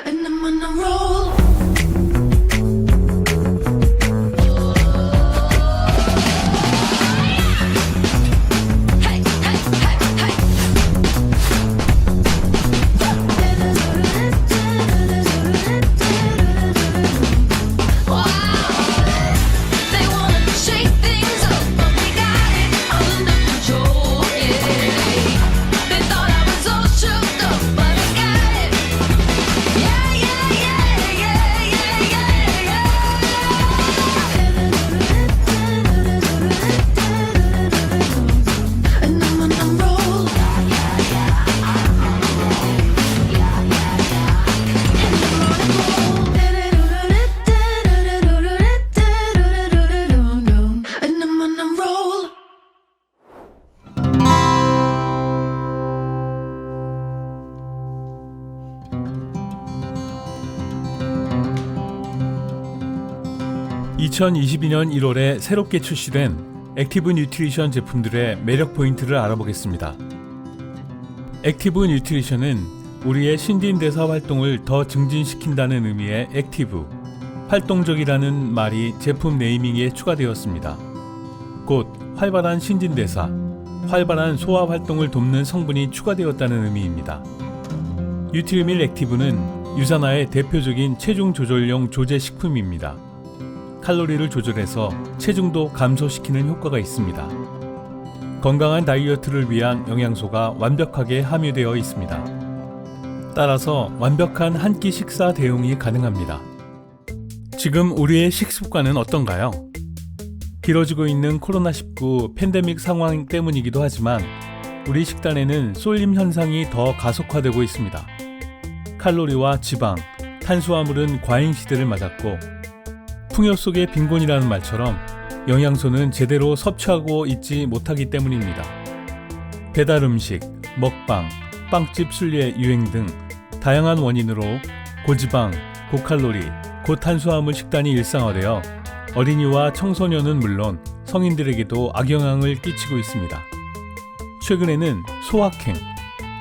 And I'm on a roll. (2022년 1월에) 새롭게 출시된 액티브 뉴트리션 제품들의 매력 포인트를 알아보겠습니다. 액티브 뉴트리션은 우리의 신진대사 활동을 더 증진시킨다는 의미의 액티브, 활동적이라는 말이 제품 네이밍에 추가되었습니다. 곧 활발한 신진대사, 활발한 소화 활동을 돕는 성분이 추가되었다는 의미입니다. 뉴트리밀 액티브는 유산화의 대표적인 체중 조절용 조제 식품입니다. 칼로리를 조절해서 체중도 감소시키는 효과가 있습니다. 건강한 다이어트를 위한 영양소가 완벽하게 함유되어 있습니다. 따라서 완벽한 한 끼 식사 대용이 가능합니다. 지금 우리의 식습관은 어떤가요? 길어지고 있는 코로나19 팬데믹 상황 때문이기도 하지만 우리 식단에는 쏠림 현상이 더 가속화되고 있습니다. 칼로리와 지방, 탄수화물은 과잉 시대를 맞았고 풍요 속의 빈곤이라는 말처럼 영양소는 제대로 섭취하고 있지 못하기 때문입니다. 배달 음식, 먹방, 빵집 순례 유행 등 다양한 원인으로 고지방, 고칼로리, 고탄수화물 식단이 일상화되어 어린이와 청소년은 물론 성인들에게도 악영향을 끼치고 있습니다. 최근에는 소확행,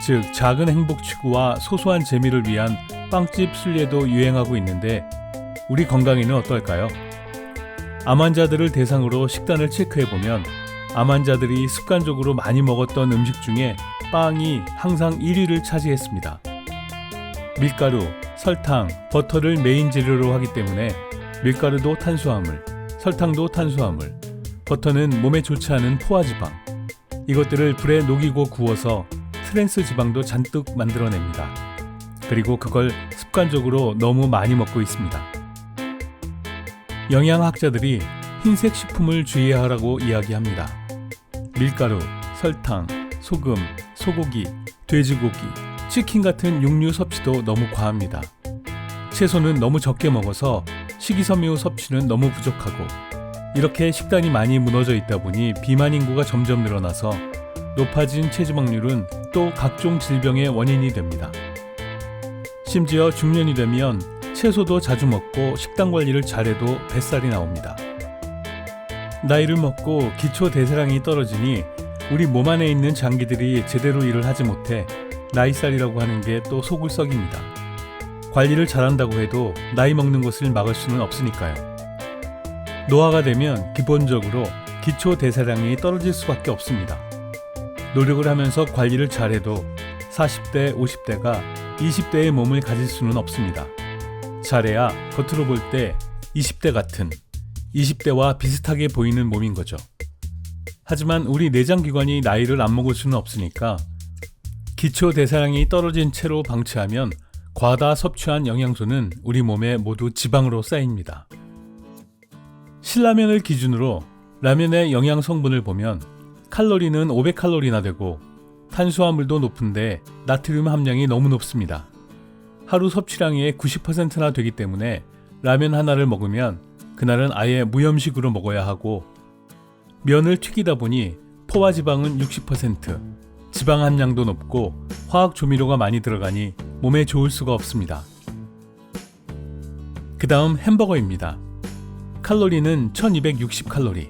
즉 작은 행복 추구와 소소한 재미를 위한 빵집 순례도 유행하고 있는데 우리 건강에는 어떨까요? 암 환자들을 대상으로 식단을 체크해보면 암 환자들이 습관적으로 많이 먹었던 음식 중에 빵이 항상 1위를 차지했습니다. 밀가루, 설탕, 버터를 메인 재료로 하기 때문에 밀가루도 탄수화물, 설탕도 탄수화물, 버터는 몸에 좋지 않은 포화지방, 이것들을 불에 녹이고 구워서 트랜스 지방도 잔뜩 만들어냅니다. 그리고 그걸 습관적으로 너무 많이 먹고 있습니다. 영양학자들이 흰색 식품을 주의하라고 이야기합니다. 밀가루, 설탕, 소금, 소고기, 돼지고기, 치킨 같은 육류 섭취도 너무 과합니다. 채소는 너무 적게 먹어서 식이섬유 섭취는 너무 부족하고 이렇게 식단이 많이 무너져 있다 보니 비만 인구가 점점 늘어나서 높아진 체지방률은 또 각종 질병의 원인이 됩니다. 심지어 중년이 되면 채소도 자주 먹고 식단 관리를 잘해도 뱃살이 나옵니다. 나이를 먹고 기초 대사량이 떨어지니 우리 몸 안에 있는 장기들이 제대로 일을 하지 못해 나이살이라고 하는 게 또 속을 썩입니다. 관리를 잘한다고 해도 나이 먹는 것을 막을 수는 없으니까요. 노화가 되면 기본적으로 기초 대사량이 떨어질 수밖에 없습니다. 노력을 하면서 관리를 잘해도 40대, 50대가 20대의 몸을 가질 수는 없습니다. 잘해야 겉으로 볼 때 20대 같은, 20대와 비슷하게 보이는 몸인 거죠. 하지만 우리 내장기관이 나이를 안 먹을 수는 없으니까 기초 대사량이 떨어진 채로 방치하면 과다 섭취한 영양소는 우리 몸에 모두 지방으로 쌓입니다. 신라면을 기준으로 라면의 영양 성분을 보면 칼로리는 500칼로리나 되고 탄수화물도 높은데 나트륨 함량이 너무 높습니다. 하루 섭취량의 90%나 되기 때문에 라면 하나를 먹으면 그날은 아예 무염식으로 먹어야 하고 면을 튀기다 보니 포화지방은 60%, 지방 함량도 높고 화학 조미료가 많이 들어가니 몸에 좋을 수가 없습니다. 그 다음 햄버거입니다. 칼로리는 1260칼로리,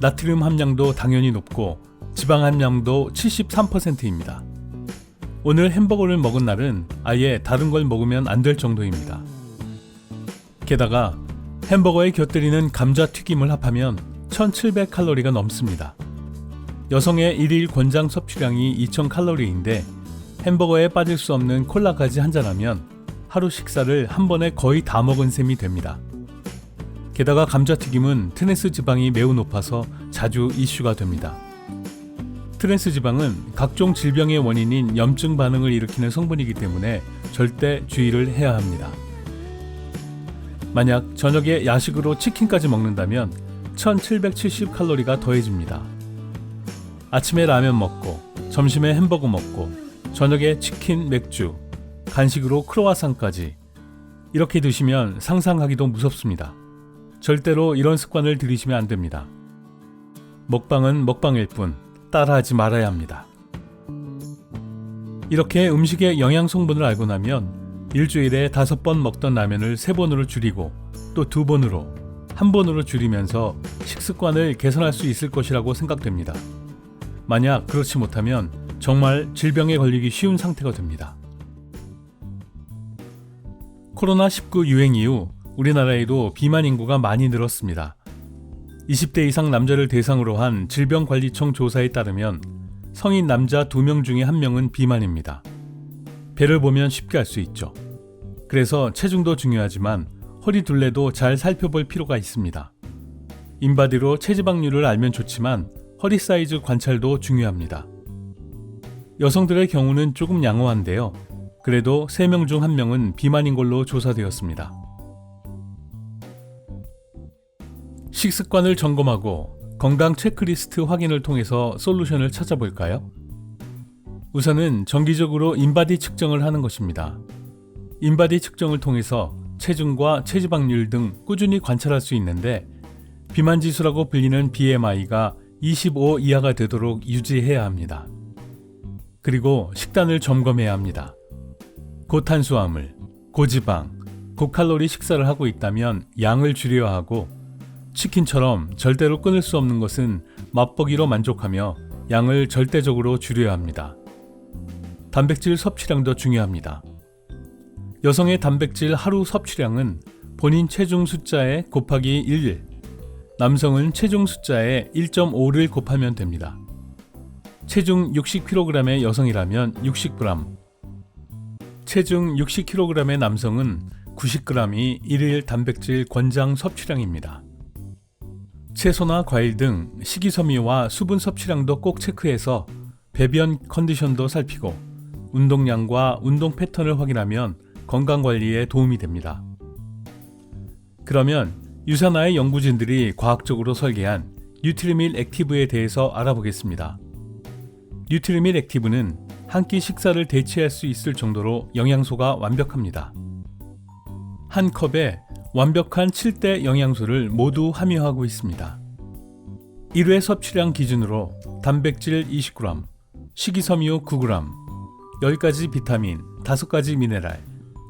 나트륨 함량도 당연히 높고 지방 함량도 73%입니다. 오늘 햄버거를 먹은 날은 아예 다른 걸 먹으면 안 될 정도입니다. 게다가 햄버거에 곁들이는 감자튀김을 합하면 1700칼로리가 넘습니다. 여성의 1일 권장 섭취량이 2000칼로리인데 햄버거에 빠질 수 없는 콜라까지 한잔하면 하루 식사를 한 번에 거의 다 먹은 셈이 됩니다. 게다가 감자튀김은 트랜스 지방이 매우 높아서 자주 이슈가 됩니다. 트랜스 지방은 각종 질병의 원인인 염증 반응을 일으키는 성분이기 때문에 절대 주의를 해야 합니다. 만약 저녁에 야식으로 치킨까지 먹는다면 1770칼로리가 더해집니다. 아침에 라면 먹고, 점심에 햄버거 먹고, 저녁에 치킨, 맥주, 간식으로 크로와상까지 이렇게 드시면 상상하기도 무섭습니다. 절대로 이런 습관을 들이시면 안 됩니다. 먹방은 먹방일 뿐 따라하지 말아야 합니다. 이렇게 음식의 영양 성분을 알고 나면 일주일에 5번 먹던 라면을 3번으로 줄이고 또 2번으로, 1번으로 줄이면서 식습관을 개선할 수 있을 것이라고 생각됩니다. 만약 그렇지 못하면 정말 질병에 걸리기 쉬운 상태가 됩니다. 코로나19 유행 이후 우리나라에도 비만 인구가 많이 늘었습니다. 20대 이상 남자를 대상으로 한 질병관리청 조사에 따르면 성인 남자 2명 중에 1명은 비만입니다. 배를 보면 쉽게 알 수 있죠. 그래서 체중도 중요하지만 허리 둘레도 잘 살펴볼 필요가 있습니다. 인바디로 체지방률을 알면 좋지만 허리 사이즈 관찰도 중요합니다. 여성들의 경우는 조금 양호한데요. 그래도 3명 중 1명은 비만인 걸로 조사되었습니다. 식습관을 점검하고 건강 체크리스트 확인을 통해서 솔루션을 찾아볼까요? 우선은 정기적으로 인바디 측정을 하는 것입니다. 인바디 측정을 통해서 체중과 체지방률 등 꾸준히 관찰할 수 있는데 비만 지수라고 불리는 BMI가 25 이하가 되도록 유지해야 합니다. 그리고 식단을 점검해야 합니다. 고탄수화물, 고지방, 고칼로리 식사를 하고 있다면 양을 줄여야 하고 치킨처럼 절대로 끊을 수 없는 것은 맛보기로 만족하며 양을 절대적으로 줄여야 합니다. 단백질 섭취량도 중요합니다. 여성의 단백질 하루 섭취량은 본인 체중 숫자에 곱하기 1, 남성은 체중 숫자에 1.5를 곱하면 됩니다. 체중 60kg의 여성이라면 60g, 체중 60kg의 남성은 90g이 1일 단백질 권장 섭취량입니다. 채소나 과일 등 식이섬유와 수분 섭취량도 꼭 체크해서 배변 컨디션도 살피고 운동량과 운동 패턴을 확인하면 건강관리에 도움이 됩니다. 그러면 유산화의 연구진들이 과학적으로 설계한 뉴트리밀 액티브에 대해서 알아보겠습니다. 뉴트리밀 액티브는 한 끼 식사를 대체할 수 있을 정도로 영양소가 완벽합니다. 한 컵에 완벽한 7대 영양소를 모두 함유하고 있습니다. 1회 섭취량 기준으로 단백질 20g, 식이섬유 9g, 10가지 비타민, 5가지 미네랄,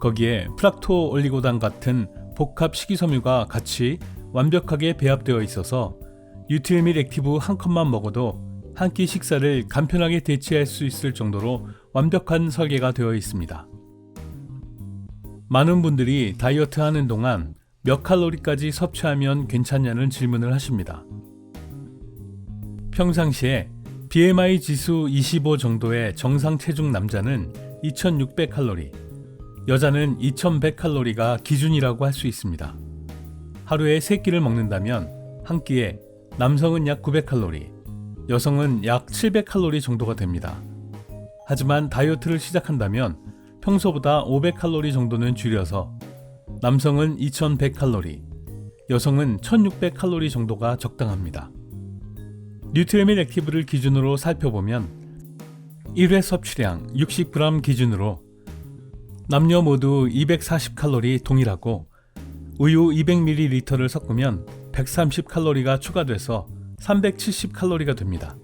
거기에 프락토 올리고당 같은 복합 식이섬유가 같이 완벽하게 배합되어 있어서 뉴트리밀 액티브 한 컵만 먹어도 한 끼 식사를 간편하게 대체할 수 있을 정도로 완벽한 설계가 되어 있습니다. 많은 분들이 다이어트 하는 동안 몇 칼로리까지 섭취하면 괜찮냐는 질문을 하십니다. 평상시에 BMI 지수 25 정도의 정상 체중 남자는 2600칼로리, 여자는 2100칼로리가 기준이라고 할 수 있습니다. 하루에 3끼를 먹는다면 한 끼에 남성은 약 900칼로리, 여성은 약 700칼로리 정도가 됩니다. 하지만 다이어트를 시작한다면 평소보다 500칼로리 정도는 줄여서 남성은 2100칼로리, 여성은 1600칼로리 정도가 적당합니다. 뉴트리밀 액티브를 기준으로 살펴보면 1회 섭취량 60g 기준으로 남녀 모두 240칼로리 동일하고 우유 200ml를 섞으면 130칼로리가 추가돼서 370칼로리가 됩니다.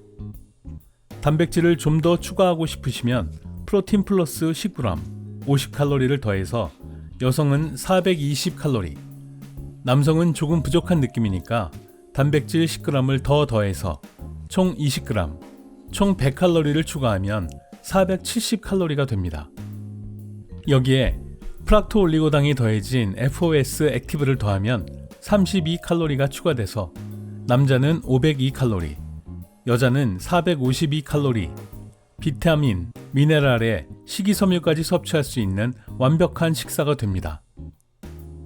단백질을 좀 더 추가하고 싶으시면 프로틴 플러스 10g 50칼로리를 더해서 여성은 420칼로리, 남성은 조금 부족한 느낌이니까 단백질 10g을 더 더해서 총 20g 총 100칼로리를 추가하면 470칼로리가 됩니다. 여기에 프락토 올리고당이 더해진 FOS 액티브를 더하면 32칼로리가 추가돼서 남자는 502칼로리, 여자는 452칼로리, 비타민, 미네랄에 식이섬유까지 섭취할 수 있는 완벽한 식사가 됩니다.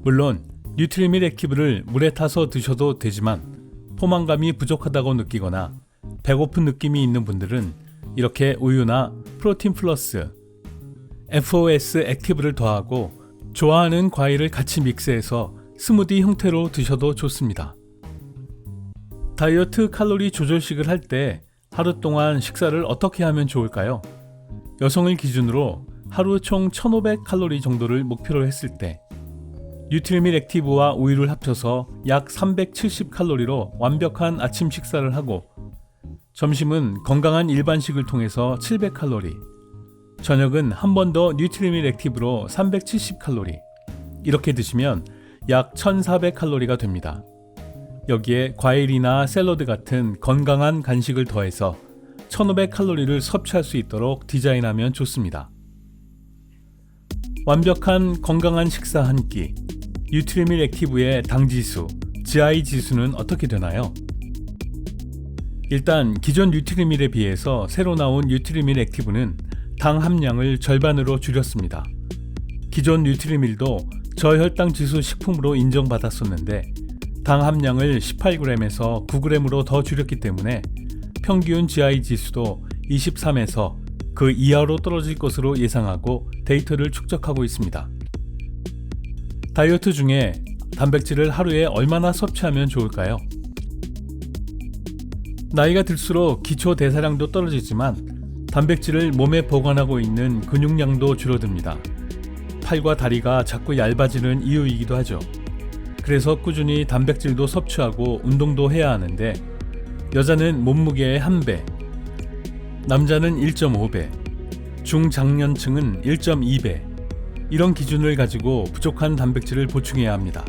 물론 뉴트리밀 액티브를 물에 타서 드셔도 되지만 포만감이 부족하다고 느끼거나 배고픈 느낌이 있는 분들은 이렇게 우유나 프로틴 플러스, FOS 액티브를 더하고 좋아하는 과일을 같이 믹스해서 스무디 형태로 드셔도 좋습니다. 다이어트 칼로리 조절식을 할 때 하루 동안 식사를 어떻게 하면 좋을까요? 여성을 기준으로 하루 총 1500칼로리 정도를 목표로 했을 때 뉴트리밀 액티브와 우유를 합쳐서 약 370칼로리로 완벽한 아침 식사를 하고 점심은 건강한 일반식을 통해서 700칼로리, 저녁은 한 번 더 뉴트리밀 액티브로 370칼로리, 이렇게 드시면 약 1400칼로리가 됩니다. 여기에 과일이나 샐러드 같은 건강한 간식을 더해서 1500칼로리를 섭취할 수 있도록 디자인하면 좋습니다. 완벽한 건강한 식사 한 끼, 뉴트리밀 액티브의 당지수, GI 지수는 어떻게 되나요? 일단 기존 뉴트리밀에 비해서 새로 나온 뉴트리밀 액티브는 당 함량을 절반으로 줄였습니다. 기존 뉴트리밀도 저혈당 지수 식품으로 인정받았었는데 당 함량을 18g에서 9g으로 더 줄였기 때문에 평균 GI 지수도 23에서 그 이하로 떨어질 것으로 예상하고 데이터를 축적하고 있습니다. 다이어트 중에 단백질을 하루에 얼마나 섭취하면 좋을까요? 나이가 들수록 기초 대사량도 떨어지지만 단백질을 몸에 보관하고 있는 근육량도 줄어듭니다. 팔과 다리가 자꾸 얇아지는 이유이기도 하죠. 그래서 꾸준히 단백질도 섭취하고 운동도 해야 하는데 여자는 몸무게의 1배, 남자는 1.5배, 중장년층은 1.2배, 이런 기준을 가지고 부족한 단백질을 보충해야 합니다.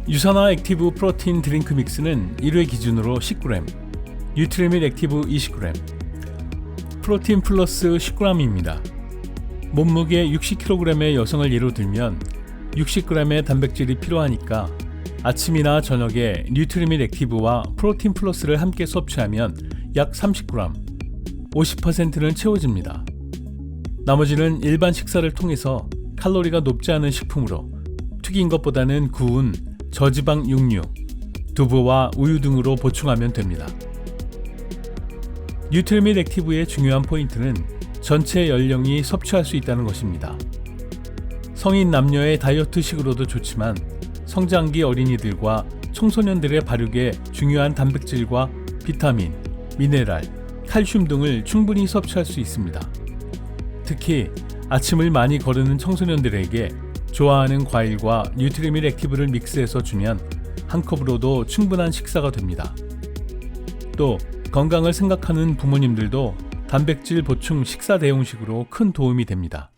유산화 액티브 프로틴 드링크 믹스는 1회 기준으로 10g, 뉴트리밀 액티브 20g, 프로틴 플러스 10g입니다. 몸무게 60kg의 여성을 예로 들면 60g의 단백질이 필요하니까 아침이나 저녁에 뉴트리밀 액티브와 프로틴 플러스를 함께 섭취하면 약 30g, 50%는 채워집니다. 나머지는 일반 식사를 통해서 칼로리가 높지 않은 식품으로 튀긴 것보다는 구운 저지방 육류, 두부와 우유 등으로 보충하면 됩니다. 뉴트리밀 액티브의 중요한 포인트는 전체 연령이 섭취할 수 있다는 것입니다. 성인 남녀의 다이어트식으로도 좋지만 성장기 어린이들과 청소년들의 발육에 중요한 단백질과 비타민, 미네랄, 칼슘 등을 충분히 섭취할 수 있습니다. 특히 아침을 많이 거르는 청소년들에게 좋아하는 과일과 뉴트리밀 액티브를 믹스해서 주면 한 컵으로도 충분한 식사가 됩니다. 또 건강을 생각하는 부모님들도 단백질 보충 식사 대용식으로 큰 도움이 됩니다.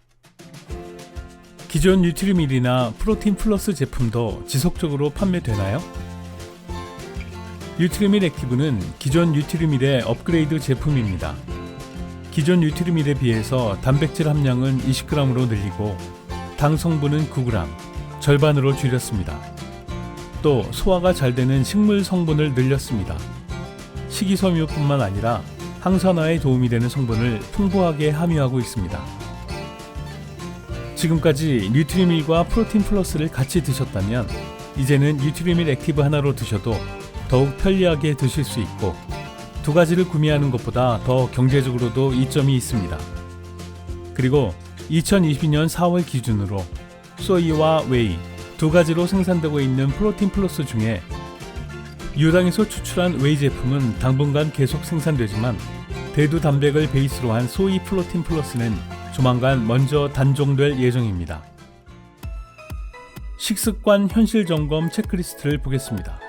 기존 뉴트리밀이나 프로틴 플러스 제품도 지속적으로 판매되나요? 뉴트리밀 액티브는 기존 뉴트리밀의 업그레이드 제품입니다. 기존 뉴트리밀에 비해서 단백질 함량은 20g으로 늘리고 당 성분은 9g, 절반으로 줄였습니다. 또 소화가 잘 되는 식물 성분을 늘렸습니다. 식이섬유뿐만 아니라 항산화에 도움이 되는 성분을 풍부하게 함유하고 있습니다. 지금까지 뉴트리밀과 프로틴 플러스를 같이 드셨다면 이제는 뉴트리밀 액티브 하나로 드셔도 더욱 편리하게 드실 수 있고 두 가지를 구매하는 것보다 더 경제적으로도 이점이 있습니다. 그리고 2022년 4월 기준으로 소이와 웨이 두 가지로 생산되고 있는 프로틴 플러스 중에 유당에서 추출한 웨이 제품은 당분간 계속 생산되지만 대두 단백을 베이스로 한 소이 프로틴 플러스는 조만간 먼저 단종될 예정입니다. 식습관 현실 점검 체크리스트를 보겠습니다.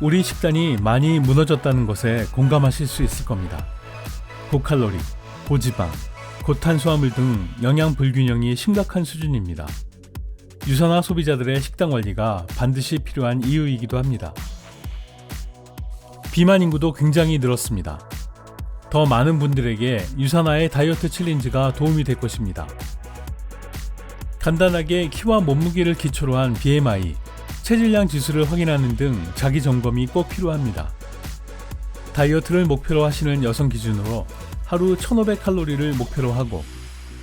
우리 식단이 많이 무너졌다는 것에 공감하실 수 있을 겁니다. 고칼로리, 고지방, 고탄수화물 등 영양 불균형이 심각한 수준입니다. 유산화 소비자들의 식단 관리가 반드시 필요한 이유이기도 합니다. 비만 인구도 굉장히 늘었습니다. 더 많은 분들에게 유산화의 다이어트 챌린지가 도움이 될 것입니다. 간단하게 키와 몸무게를 기초로 한 BMI, 체질량 지수를 확인하는 등 자기 점검이 꼭 필요합니다. 다이어트를 목표로 하시는 여성 기준으로 하루 1500칼로리를 목표로 하고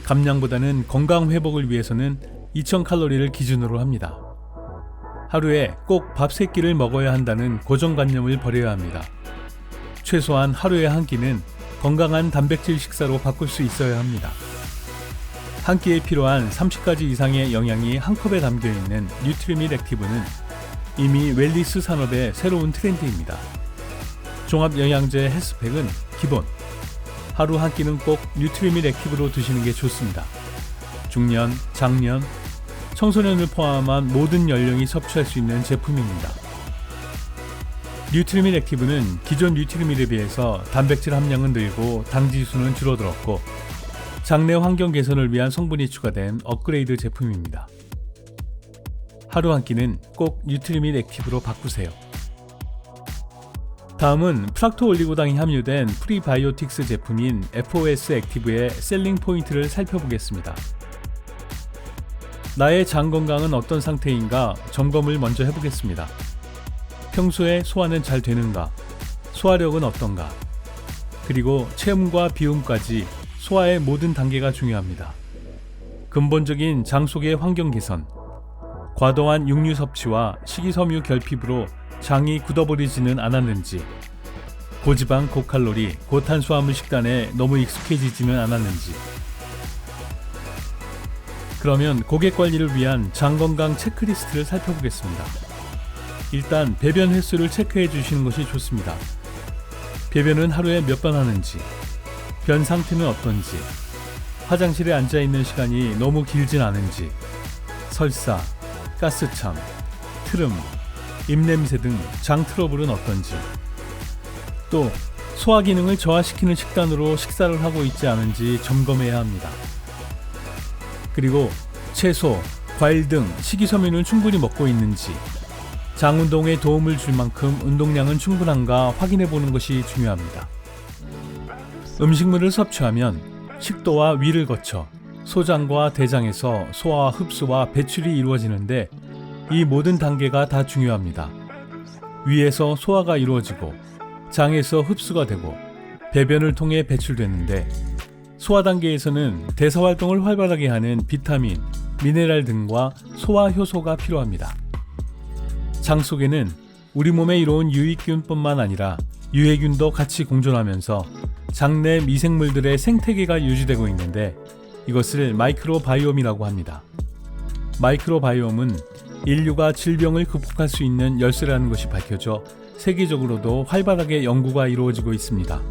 감량보다는 건강 회복을 위해서는 2000칼로리를 기준으로 합니다. 하루에 꼭 밥 3끼를 먹어야 한다는 고정관념을 버려야 합니다. 최소한 하루에 한 끼는 건강한 단백질 식사로 바꿀 수 있어야 합니다. 한 끼에 필요한 30가지 이상의 영양이 한 컵에 담겨있는 뉴트리밋 액티브는 이미 웰니스 산업의 새로운 트렌드입니다. 종합영양제 헬스팩은 기본, 하루 한 끼는 꼭 뉴트리밋 액티브로 드시는 게 좋습니다. 중년, 장년, 청소년을 포함한 모든 연령이 섭취할 수 있는 제품입니다. 뉴트리밋 액티브는 기존 뉴트리밋에 비해서 단백질 함량은 늘고 당 지수는 줄어들었고 장내 환경 개선을 위한 성분이 추가된 업그레이드 제품입니다. 하루 한 끼는 꼭 뉴트리밋 액티브로 바꾸세요. 다음은 프락토 올리고당이 함유된 프리바이오틱스 제품인 FOS 액티브의 셀링 포인트를 살펴보겠습니다. 나의 장 건강은 어떤 상태인가 점검을 먼저 해보겠습니다. 평소에 소화는 잘 되는가? 소화력은 어떤가? 그리고 체음과 비움까지 소화의 모든 단계가 중요합니다. 근본적인 장 속의 환경 개선, 과도한 육류 섭취와 식이섬유 결핍으로 장이 굳어버리지는 않았는지, 고지방, 고칼로리, 고탄수화물 식단에 너무 익숙해지지는 않았는지. 그러면 고객 관리를 위한 장 건강 체크리스트를 살펴보겠습니다. 일단 배변 횟수를 체크해 주시는 것이 좋습니다. 배변은 하루에 몇 번 하는지, 변 상태는 어떤지, 화장실에 앉아 있는 시간이 너무 길진 않은지, 설사, 가스참, 트름, 입냄새 등 장 트러블은 어떤지, 또 소화 기능을 저하시키는 식단으로 식사를 하고 있지 않은지 점검해야 합니다. 그리고 채소, 과일 등 식이섬유는 충분히 먹고 있는지, 장 운동에 도움을 줄 만큼 운동량은 충분한가 확인해 보는 것이 중요합니다. 음식물을 섭취하면 식도와 위를 거쳐 소장과 대장에서 소화와 흡수와 배출이 이루어지는데 이 모든 단계가 다 중요합니다. 위에서 소화가 이루어지고 장에서 흡수가 되고 배변을 통해 배출되는데 소화 단계에서는 대사 활동을 활발하게 하는 비타민, 미네랄 등과 소화 효소가 필요합니다. 장 속에는 우리 몸에 이로운 유익균뿐만 아니라 유해균도 같이 공존하면서 장내 미생물들의 생태계가 유지되고 있는데 이것을 마이크로바이옴이라고 합니다. 마이크로바이옴은 인류가 질병을 극복할 수 있는 열쇠라는 것이 밝혀져 세계적으로도 활발하게 연구가 이루어지고 있습니다.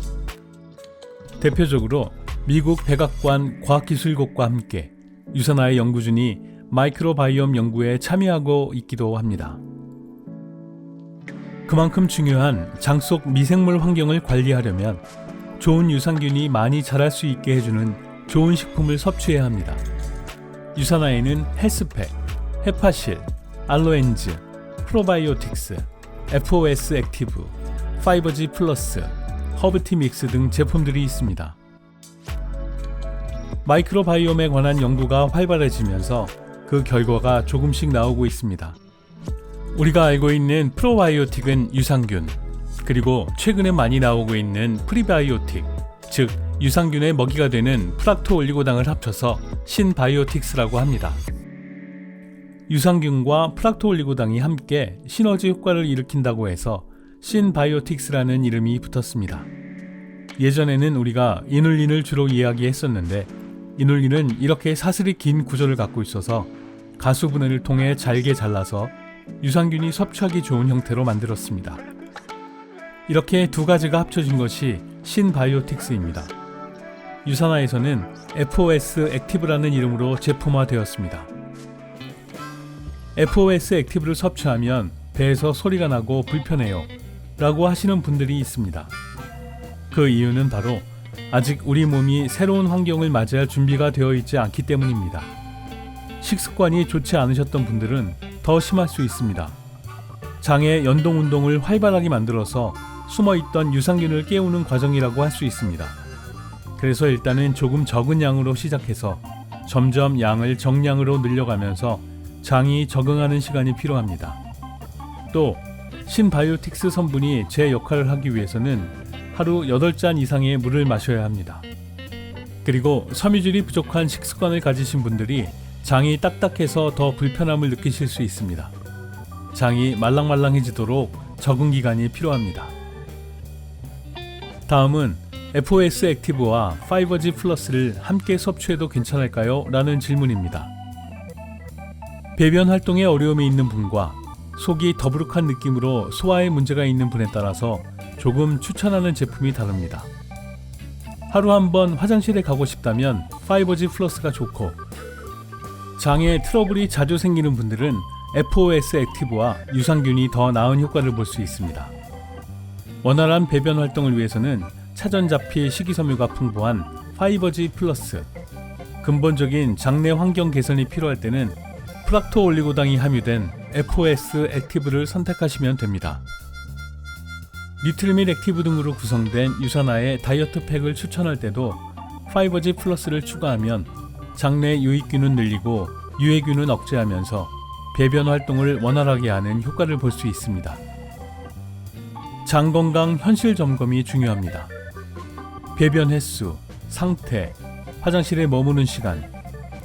대표적으로 미국 백악관 과학기술국과 함께 유산화의 연구진이 마이크로바이옴 연구에 참여하고 있기도 합니다. 그만큼 중요한 장 속 미생물 환경을 관리하려면 좋은 유산균이 많이 자랄 수 있게 해주는 좋은 식품을 섭취해야 합니다. 유산화에는 헬스팩, 헤파실, 알로엔즈, 프로바이오틱스, FOS 액티브, 파이버지 플러스, 허브티 믹스 등 제품들이 있습니다. 마이크로바이옴에 관한 연구가 활발해지면서 그 결과가 조금씩 나오고 있습니다. 우리가 알고 있는 프로바이오틱은 유산균, 그리고 최근에 많이 나오고 있는 프리바이오틱, 즉 유산균의 먹이가 되는 프락토 올리고당을 합쳐서 신바이오틱스라고 합니다. 유산균과 프락토 올리고당이 함께 시너지 효과를 일으킨다고 해서 신바이오틱스라는 이름이 붙었습니다. 예전에는 우리가 이눌린을 주로 이야기했었는데 이눌린은 이렇게 사슬이 긴 구조를 갖고 있어서 가수분해를 통해 잘게 잘라서 유산균이 섭취하기 좋은 형태로 만들었습니다. 이렇게 두 가지가 합쳐진 것이 신바이오틱스입니다. 유산화에서는 FOS 액티브라는 이름으로 제품화되었습니다. FOS 액티브를 섭취하면 배에서 소리가 나고 불편해요 라고 하시는 분들이 있습니다. 그 이유는 바로 아직 우리 몸이 새로운 환경을 맞이할 준비가 되어 있지 않기 때문입니다. 식습관이 좋지 않으셨던 분들은 더 심할 수 있습니다. 장의 연동 운동을 활발하게 만들어서 숨어있던 유산균을 깨우는 과정이라고 할 수 있습니다. 그래서 일단은 조금 적은 양으로 시작해서 점점 양을 정량으로 늘려가면서 장이 적응하는 시간이 필요합니다. 또 신바이오틱스 성분이 제 역할을 하기 위해서는 하루 8잔 이상의 물을 마셔야 합니다. 그리고 섬유질이 부족한 식습관을 가지신 분들이 장이 딱딱해서 더 불편함을 느끼실 수 있습니다. 장이 말랑말랑해지도록 적응 기간이 필요합니다. 다음은 FOS 액티브와 파이버지 플러스를 함께 섭취해도 괜찮을까요? 라는 질문입니다. 배변 활동에 어려움이 있는 분과 속이 더부룩한 느낌으로 소화에 문제가 있는 분에 따라서 조금 추천하는 제품이 다릅니다. 하루 한 번 화장실에 가고 싶다면 파이버지 플러스가 좋고, 장에 트러블이 자주 생기는 분들은 FOS 액티브와 유산균이 더 나은 효과를 볼 수 있습니다. 원활한 배변 활동을 위해서는 차전자피 식이섬유가 풍부한 파이버지 플러스, 근본적인 장내 환경 개선이 필요할 때는 프락토 올리고당이 함유된 FOS 액티브를 선택하시면 됩니다. 뉴트리밀 액티브 등으로 구성된 유산화의 다이어트 팩을 추천할 때도 파이버지 플러스를 추가하면 장내 유익균은 늘리고 유해균은 억제하면서 배변 활동을 원활하게 하는 효과를 볼 수 있습니다. 장 건강 현실 점검이 중요합니다. 배변 횟수, 상태, 화장실에 머무는 시간,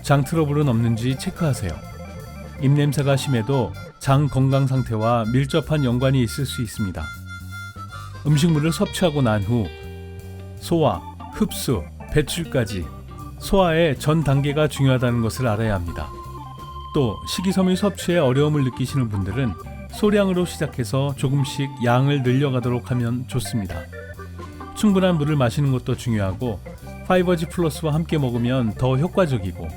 장 트러블은 없는지 체크하세요. 입냄새가 심해도 장 건강 상태와 밀접한 연관이 있을 수 있습니다. 음식물을 섭취하고 난 후 소화, 흡수, 배출까지 소화의 전 단계가 중요하다는 것을 알아야 합니다. 또 식이섬유 섭취에 어려움을 느끼시는 분들은 소량으로 시작해서 조금씩 양을 늘려가도록 하면 좋습니다. 충분한 물을 마시는 것도 중요하고, 파이버지 플러스와 함께 먹으면 더 효과적이고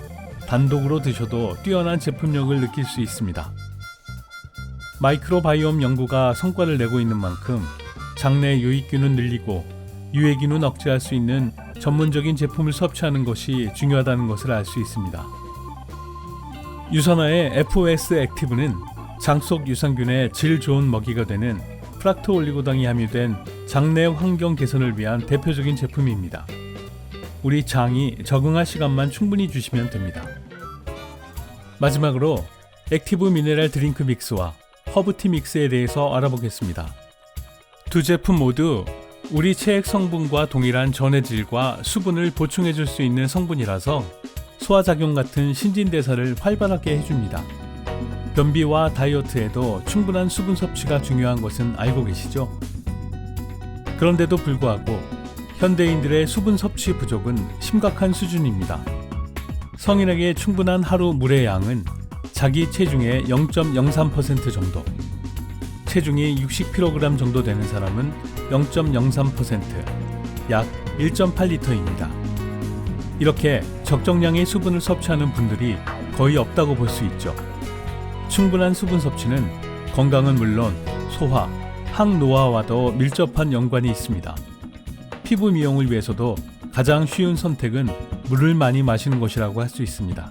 단독으로 드셔도 뛰어난 제품력을 느낄 수 있습니다. 마이크로바이옴 연구가 성과를 내고 있는 만큼 장내 유익균은 늘리고 유해균은 억제할 수 있는 전문적인 제품을 섭취하는 것이 중요하다는 것을 알 수 있습니다. 유산화의 FOS 액티브는 장 속 유산균의 질 좋은 먹이가 되는 프락토 올리고당이 함유된 장내 환경 개선을 위한 대표적인 제품입니다. 우리 장이 적응할 시간만 충분히 주시면 됩니다. 마지막으로 액티브 미네랄 드링크 믹스와 허브티 믹스에 대해서 알아보겠습니다. 두 제품 모두 우리 체액 성분과 동일한 전해질과 수분을 보충해 줄 수 있는 성분이라서 소화작용 같은 신진대사를 활발하게 해줍니다. 변비와 다이어트에도 충분한 수분 섭취가 중요한 것은 알고 계시죠? 그런데도 불구하고 현대인들의 수분 섭취 부족은 심각한 수준입니다. 성인에게 충분한 하루 물의 양은 자기 체중의 0.03% 정도, 체중이 60kg 정도 되는 사람은 0.03%, 약 1.8리터입니다. 이렇게 적정량의 수분을 섭취하는 분들이 거의 없다고 볼 수 있죠. 충분한 수분 섭취는 건강은 물론 소화, 항노화와도 밀접한 연관이 있습니다. 피부 미용을 위해서도 가장 쉬운 선택은 물을 많이 마시는 것이라고 할 수 있습니다.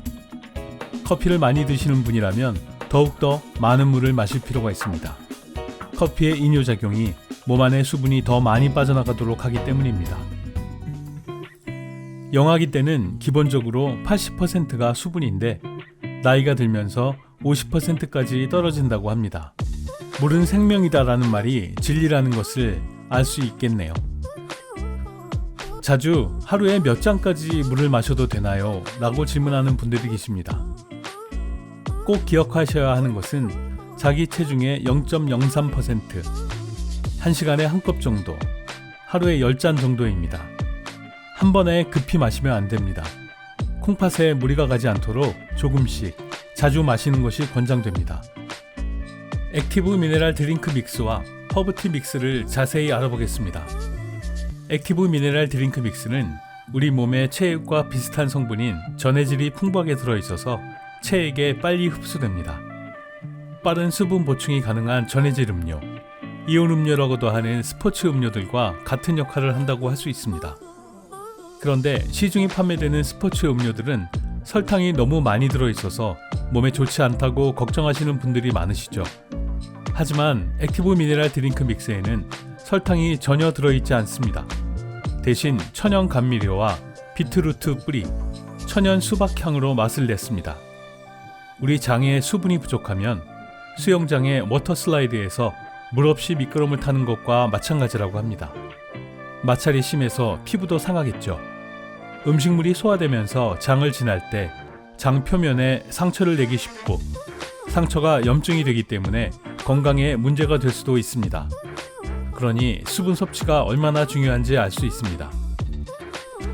커피를 많이 드시는 분이라면 더욱더 많은 물을 마실 필요가 있습니다. 커피의 이뇨작용이 몸 안의 수분이 더 많이 빠져나가도록 하기 때문입니다. 영아기 때는 기본적으로 80%가 수분인데 나이가 들면서 50%까지 떨어진다고 합니다. 물은 생명이다라는 말이 진리라는 것을 알 수 있겠네요. 자주 하루에 몇 잔까지 물을 마셔도 되나요? 라고 질문하는 분들이 계십니다. 꼭 기억하셔야 하는 것은 자기 체중의 0.03%, 1시간에 한 컵 정도, 하루에 10잔 정도입니다. 한 번에 급히 마시면 안 됩니다. 콩팥에 무리가 가지 않도록 조금씩 자주 마시는 것이 권장됩니다. 액티브 미네랄 드링크 믹스와 허브티 믹스를 자세히 알아보겠습니다. 액티브 미네랄 드링크 믹스는 우리 몸의 체액과 비슷한 성분인 전해질이 풍부하게 들어있어서 체액에 빨리 흡수됩니다. 빠른 수분 보충이 가능한 전해질 음료, 이온 음료라고도 하는 스포츠 음료들과 같은 역할을 한다고 할 수 있습니다. 그런데 시중에 판매되는 스포츠 음료들은 설탕이 너무 많이 들어있어서 몸에 좋지 않다고 걱정하시는 분들이 많으시죠. 하지만 액티브 미네랄 드링크 믹스에는 설탕이 전혀 들어있지 않습니다. 대신 천연 감미료와 비트루트 뿌리, 천연 수박향으로 맛을 냈습니다. 우리 장에 수분이 부족하면 수영장의 워터 슬라이드에서 물 없이 미끄럼을 타는 것과 마찬가지라고 합니다. 마찰이 심해서 피부도 상하겠죠. 음식물이 소화되면서 장을 지날 때 장 표면에 상처를 내기 쉽고 상처가 염증이 되기 때문에 건강에 문제가 될 수도 있습니다. 그러니 수분 섭취가 얼마나 중요한지 알 수 있습니다.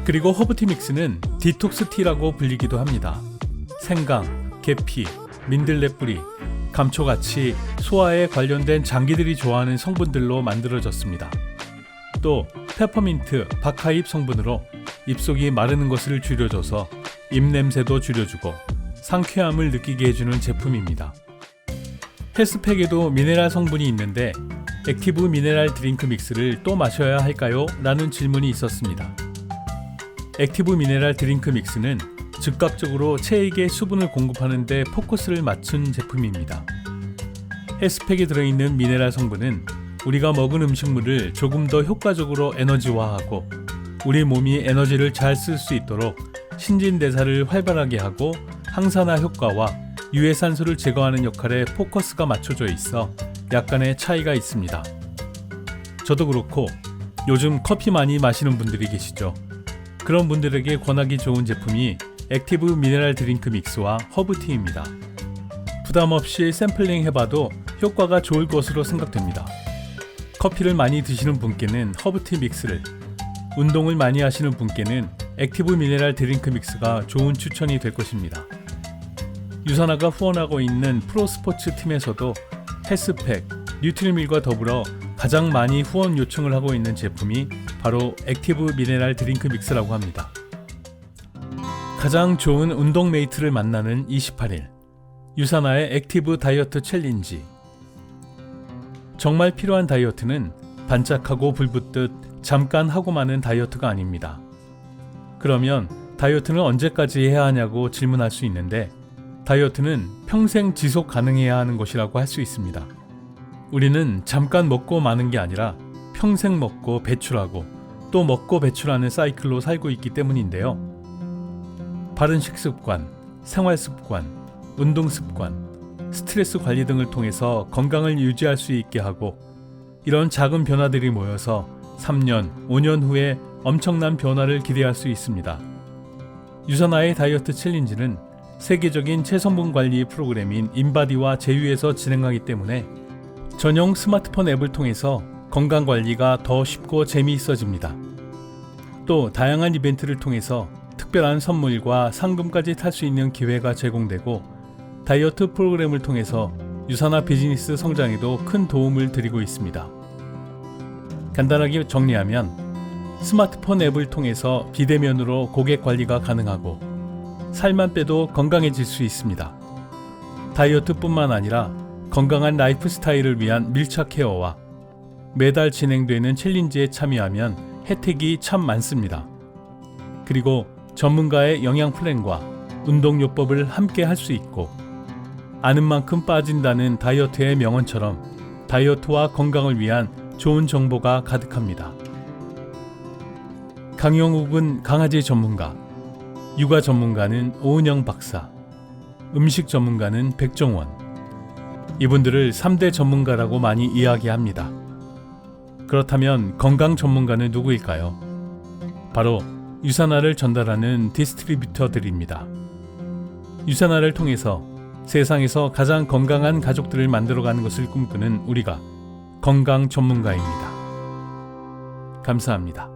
그리고 허브티 믹스는 디톡스 티라고 불리기도 합니다. 생강, 계피, 민들레 뿌리, 감초같이 소화에 관련된 장기들이 좋아하는 성분들로 만들어졌습니다. 또 페퍼민트, 박하잎 성분으로 입속이 마르는 것을 줄여줘서 입냄새도 줄여주고 상쾌함을 느끼게 해주는 제품입니다. 헬스팩에도 미네랄 성분이 있는데 액티브 미네랄 드링크 믹스를 또 마셔야 할까요? 라는 질문이 있었습니다. 액티브 미네랄 드링크 믹스는 즉각적으로 체액에 수분을 공급하는 데 포커스를 맞춘 제품입니다. 헬스팩에 들어있는 미네랄 성분은 우리가 먹은 음식물을 조금 더 효과적으로 에너지화하고 우리 몸이 에너지를 잘 쓸 수 있도록 신진대사를 활발하게 하고 항산화 효과와 유해산소를 제거하는 역할에 포커스가 맞춰져 있어 약간의 차이가 있습니다. 저도 그렇고 요즘 커피 많이 마시는 분들이 계시죠. 그런 분들에게 권하기 좋은 제품이 액티브 미네랄 드링크 믹스와 허브티입니다. 부담 없이 샘플링 해봐도 효과가 좋을 것으로 생각됩니다. 커피를 많이 드시는 분께는 허브티 믹스를, 운동을 많이 하시는 분께는 액티브 미네랄 드링크 믹스가 좋은 추천이 될 것입니다. 유산화가 후원하고 있는 프로스포츠 팀에서도 헬스팩, 뉴트리밀과 더불어 가장 많이 후원 요청을 하고 있는 제품이 바로 액티브 미네랄 드링크 믹스라고 합니다. 가장 좋은 운동 메이트를 만나는 28일 유산화의 액티브 다이어트 챌린지. 정말 필요한 다이어트는 반짝하고 불붙듯 잠깐 하고 마는 다이어트가 아닙니다. 그러면 다이어트는 언제까지 해야 하냐고 질문할 수 있는데 다이어트는 평생 지속 가능해야 하는 것이라고 할 수 있습니다. 우리는 잠깐 먹고 마는 게 아니라 평생 먹고 배출하고 또 먹고 배출하는 사이클로 살고 있기 때문인데요. 바른 식습관, 생활습관, 운동습관, 스트레스 관리 등을 통해서 건강을 유지할 수 있게 하고 이런 작은 변화들이 모여서 3년, 5년 후에 엄청난 변화를 기대할 수 있습니다. 유산화의 다이어트 챌린지는 세계적인 체성분 관리 프로그램인 인바디와 제휴에서 진행하기 때문에 전용 스마트폰 앱을 통해서 건강관리가 더 쉽고 재미있어집니다. 또 다양한 이벤트를 통해서 특별한 선물과 상금까지 탈 수 있는 기회가 제공되고 다이어트 프로그램을 통해서 유산화 비즈니스 성장에도 큰 도움을 드리고 있습니다. 간단하게 정리하면 스마트폰 앱을 통해서 비대면으로 고객 관리가 가능하고 살만 빼도 건강해질 수 있습니다. 다이어트뿐만 아니라 건강한 라이프 스타일을 위한 밀착 케어와 매달 진행되는 챌린지에 참여하면 혜택이 참 많습니다. 그리고 전문가의 영양 플랜과 운동요법을 함께 할 수 있고 아는 만큼 빠진다는 다이어트의 명언처럼 다이어트와 건강을 위한 좋은 정보가 가득합니다. 강영욱은 강아지 전문가, 육아 전문가는 오은영 박사, 음식 전문가는 백종원. 이분들을 3대 전문가라고 많이 이야기합니다. 그렇다면 건강 전문가는 누구일까요? 바로 유산화를 전달하는 디스트리뷰터들입니다. 유산화를 통해서 세상에서 가장 건강한 가족들을 만들어가는 것을 꿈꾸는 우리가 건강 전문가입니다. 감사합니다.